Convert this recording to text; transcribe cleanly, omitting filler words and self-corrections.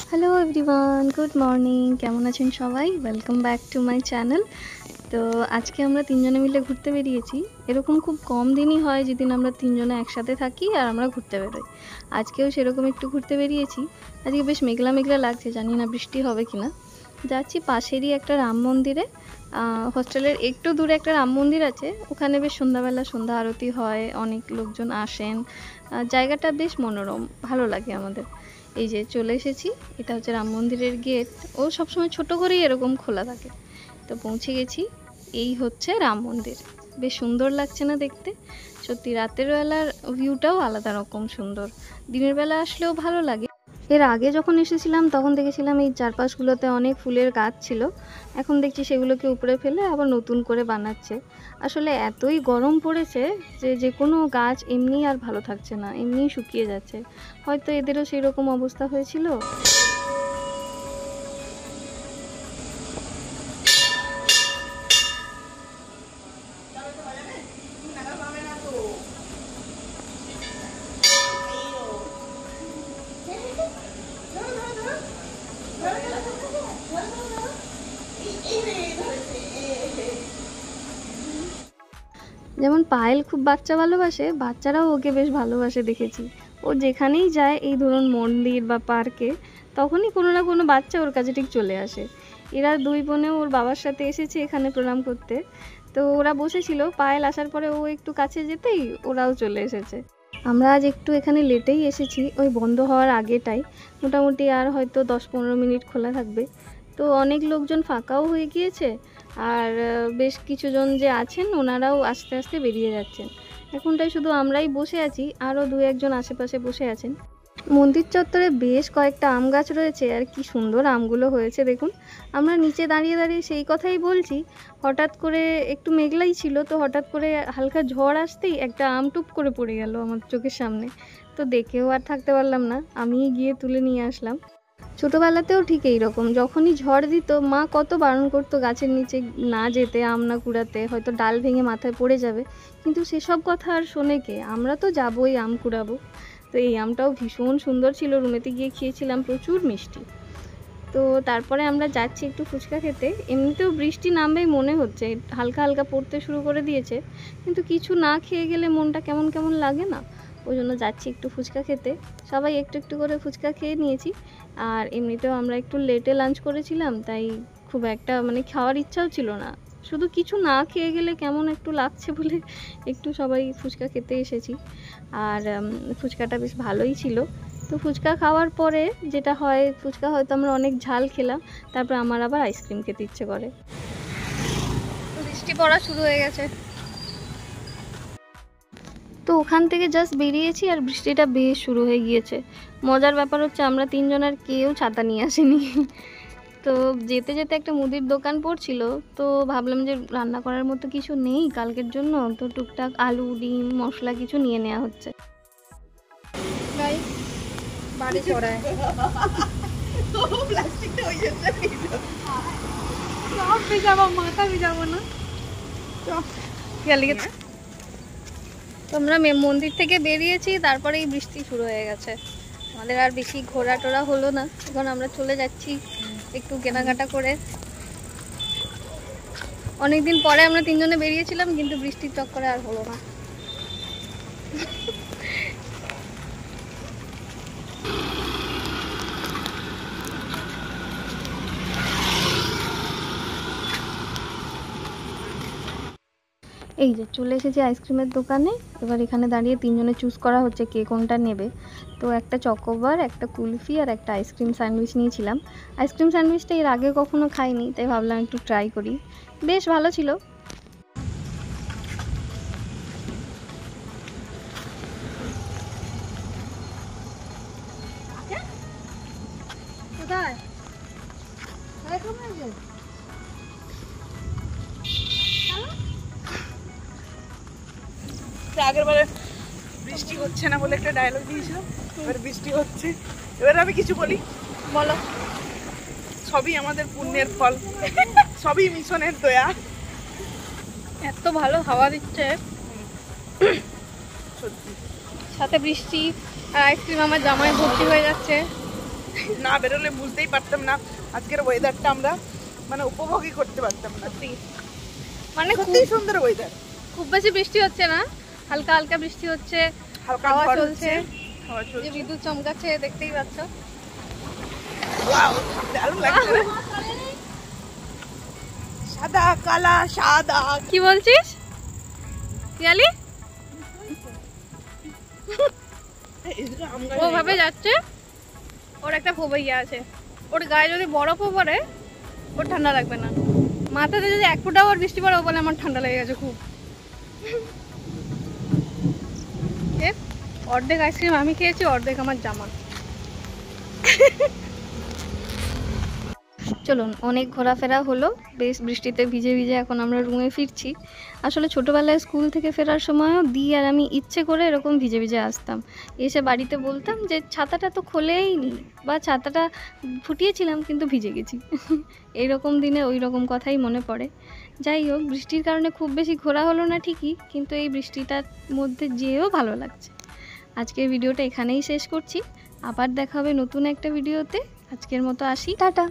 Hello everyone, good morning. কেমন আছেন সবাই? Welcome back to my channel. তো আজকে আমরা তিনজনে মিলে ঘুরতে বেরিয়েছি। এরকম খুব কম দিনই হয় যেদিন আমরা তিনজনে একসাথে থাকি আর আমরা ঘুরতে বেরোই। আজকেও সেরকম একটু ঘুরতে বেরিয়েছি। আজকে বেশ মেঘলা মেঘলা লাগছে, জানি না বৃষ্টি হবে কিনা। যাচ্ছি পাশেরই একটা রাম মন্দিরে। হোস্টেলের একটু দূরে একটা রাম মন্দির আছে, ওখানে বেশ সন্ধ্যাবেলা সন্ধ্যা আরতি হয়, অনেক লোকজন আসেন। জায়গাটা বেশ মনোরম, ভালো লাগে আমাদের। এই যে চলে এসেছি, এটা হচ্ছে রাম মন্দিরের গেট। ও সবসময় ছোট করেই এরকম খোলা থাকে। তো পৌঁছে গেছি, এই হচ্ছে রাম মন্দির। বেশ সুন্দর লাগছে না দেখতে? সত্যি রাতের বেলার ভিউটাও আলাদা রকম সুন্দর, দিনের বেলা আসলেও ভালো লাগে। এর আগে যখন এসেছিলাম তখন দেখেছিলাম এই চারপাশগুলোতে অনেক ফুলের গাছ ছিল, এখন দেখছি সেগুলোকে উপরে ফেলে আবার নতুন করে বানাচ্ছে। আসলে এতই গরম পড়েছে যে যে কোনো গাছ এমনি আর ভালো থাকছে না, এমনিই শুকিয়ে যাচ্ছে। হয়তো এদেরও সেই রকম অবস্থা হয়েছিল। যেমন পায়েল খুব বাচ্চা ভালোবাসে, বাচ্চারাও ওকে বেশ ভালোবাসে দেখেছি। ও যেখানেই যায়, এই ধরুন মন্দির বা পার্কে, তখনই কোনো না কোনো বাচ্চা ওর কাছে ঠিক চলে আসে। এরা দুই বোনেও ওর বাবার সাথে এসেছে এখানে প্রণাম করতে। তো ওরা বসেছিল, পায়েল আসার পরে ও একটু কাছে যেতেই ওরাও চলে এসেছে। আমরা আজ একটু এখানে লেটেই এসেছি, ওই বন্ধ হওয়ার আগেটাই। মোটামুটি আর হয়তো 10-15 মিনিট খোলা থাকবে। তো অনেক লোকজন ফাঁকাও হয়ে গিয়েছে, আর বেশ কিছুজন যে আছেন ওনারাও আস্তে আস্তে বেরিয়ে যাচ্ছেন। এখনটায় শুধু আমরাই বসে আছি, আরও 2-1 জন আশেপাশে বসে আছেন। মন্দির চত্বরে বেশ কয়েকটা আম গাছ রয়েছে, আর কি সুন্দর আমগুলো হয়েছে দেখুন। আমরা নিচে দাঁড়িয়ে দাঁড়িয়ে সেই কথাই বলছি, হঠাৎ করে একটু মেঘলাই ছিল, তো হঠাৎ করে হালকা ঝড় আসতেই একটা আম টুপ করে পড়ে গেল আমার চোখের সামনে। তো দেখেও আর থাকতে পারলাম না, আমিই গিয়ে তুলে নিয়ে আসলাম। ছোটোবেলাতেও ঠিক এইরকম, যখনই ঝড় দিত মা কত বারণ করতো গাছের নিচে না যেতে, আম না কুড়াতে, হয়তো ডাল ভেঙে মাথায় পড়ে যাবে। কিন্তু সেসব কথা আর শোনে কে, আমরা তো যাবোই আম কুড়াবো। তো এই আমটাও ভীষণ সুন্দর ছিল, রুমেতে গিয়ে খেয়েছিলাম, প্রচুর মিষ্টি। তো তারপরে আমরা যাচ্ছি একটু ফুচকা খেতে। এমনিতেও বৃষ্টি নামবেই মনে হচ্ছে, হালকা হালকা পড়তে শুরু করে দিয়েছে, কিন্তু কিছু না খেয়ে গেলে মনটা কেমন কেমন লাগে না? ওই জন্য যাচ্ছি একটু ফুচকা খেতে। সবাই একটু একটু করে ফুচকা খেয়ে নিয়েছি। আর এমনিতেও আমরা একটু লেটে লাঞ্চ করেছিলাম, তাই খুব একটা মানে খাওয়ার ইচ্ছাও ছিল না। শুধু কিছু না খেয়ে গেলে কেমন একটু লাগছে বলে একটু সবাই ফুচকা খেতে এসেছি। আর ফুচকাটা বেশ ভালোই ছিল। তো ফুচকা খাওয়ার পরে যেটা হয়, ফুচকা হয়তো আমরা অনেক ঝাল খেলাম, তারপর আমার আবার আইসক্রিম খেতে ইচ্ছে করে। বৃষ্টি পড়া শুরু হয়ে গেছে। তো ওখান থেকে জাস্ট বেরিয়েছি আর বৃষ্টিটা বেশ শুরু হয়ে গিয়েছে। মজার ব্যাপার হচ্ছে আমরা তিনজন আর কেউ ছাতা নিয়ে আসেনি। তো যেতে যেতে একটা মুদির দোকান পড়ছিল, তো ভাবলাম যে রান্না করার মতো কিছু নেই কালকের জন্য, তো টুকটাক আলু ডিম মশলা কিছু নিয়ে নেওয়া হচ্ছে। বাড়ি চড়ায় মাথা ভিজাবো না। তোমরা মন্দির থেকে বেরিয়েছি, তারপরে এই বৃষ্টি শুরু হয়ে গেছে। আমাদের আর বেশি ঘোরা টোরা হলো না, এখন আমরা চলে যাচ্ছি একটু কেনাকাটা করে। অনেকদিন পরে আমরা তিনজনে বেরিয়েছিলাম, কিন্তু বৃষ্টির চক্করে আর হলো না। এই যে চলে এসেছি আইসক্রিমের দোকানে। এবার এখানে দাঁড়িয়ে তিনজনে চুজ করা হচ্ছে কে কোনটা নেবে। তো একটা চকোবার, একটা কুলফি আর একটা আইসক্রিম স্যান্ডউইচ নিয়েছিলাম। আইসক্রিম স্যান্ডউইচটা এর আগে কখনো খাইনি, তাই ভাবলাম একটু ট্রাই করি, বেশ ভালো ছিল। কোথায় আগের বারে বৃষ্টি হচ্ছে না বলে একটা ডায়লগ দিয়েছিলাম, এবার বৃষ্টি হচ্ছে। এবার আমি কিছু বলি, বলো। সবই আমাদের পুণ্যের ফল, সবই মিশনের দয়া। এত ভালো হাওয়া দিচ্ছে, সত্যি সাথে বৃষ্টি আর আইসক্রিম, আমার জামায় ভর্তি হয়ে যাচ্ছে। না বেরোলে বুঝতেই পারতাম না আজকের ওয়েদারটা, আমরা মানে উপভোগই করতে পারতাম না। মানে সত্যি সুন্দর ওয়েদার, খুব বেশি বৃষ্টি হচ্ছে না, হালকা হালকা বৃষ্টি হচ্ছে, হালকা হাওয়া ঝড় চলছে, হাওয়া যে চলছে। বিদ্যুৎ চমকাচ্ছে দেখতেই পাচ্ছ। ওয়াও, দারুণ লাগছে রে। সাদা কালা সাদা। কি বলছিস পিয়ালি? ও ভাবে যাচ্ছে, ওর একটা ফোবিয়া আছে, ওর গায়ে যদি বরফও পড়ে ওর ঠান্ডা লাগবে না, মাথাতে যদি এক ফোঁটাও ওর বৃষ্টি পড়ে ও বলে আমার ঠান্ডা লেগে গেছে খুব। অর্ধেক আইসক্রিম আমি খেয়েছি, অর্ধেক আমার জামা। চলুন, অনেক ঘোরাফেরা হলো, বেশ বৃষ্টিতে ভিজে ভিজে এখন আমরা রুমে ফিরছি। আসলে ছোটোবেলায় স্কুল থেকে ফেরার সময়ও দি আর আমি ইচ্ছে করে এরকম ভিজে ভিজে আসতাম, এসে বাড়িতে বলতাম যে ছাতাটা তো খোলেই নি, বা ছাতাটা ফুটিয়েছিলাম কিন্তু ভিজে গেছি। এইরকম দিনে ওই রকম কথাই মনে পড়ে। যাই হোক, বৃষ্টির কারণে খুব বেশি ঘোরা হলো না ঠিকই, কিন্তু এই বৃষ্টিটার মধ্যে যেও ভালো লাগছে। আজকের ভিডিওটা এখানেই শেষ করছি, আবার দেখা হবে নতুন একটা ভিডিওতে। আজকের মতো আসি, টাটা।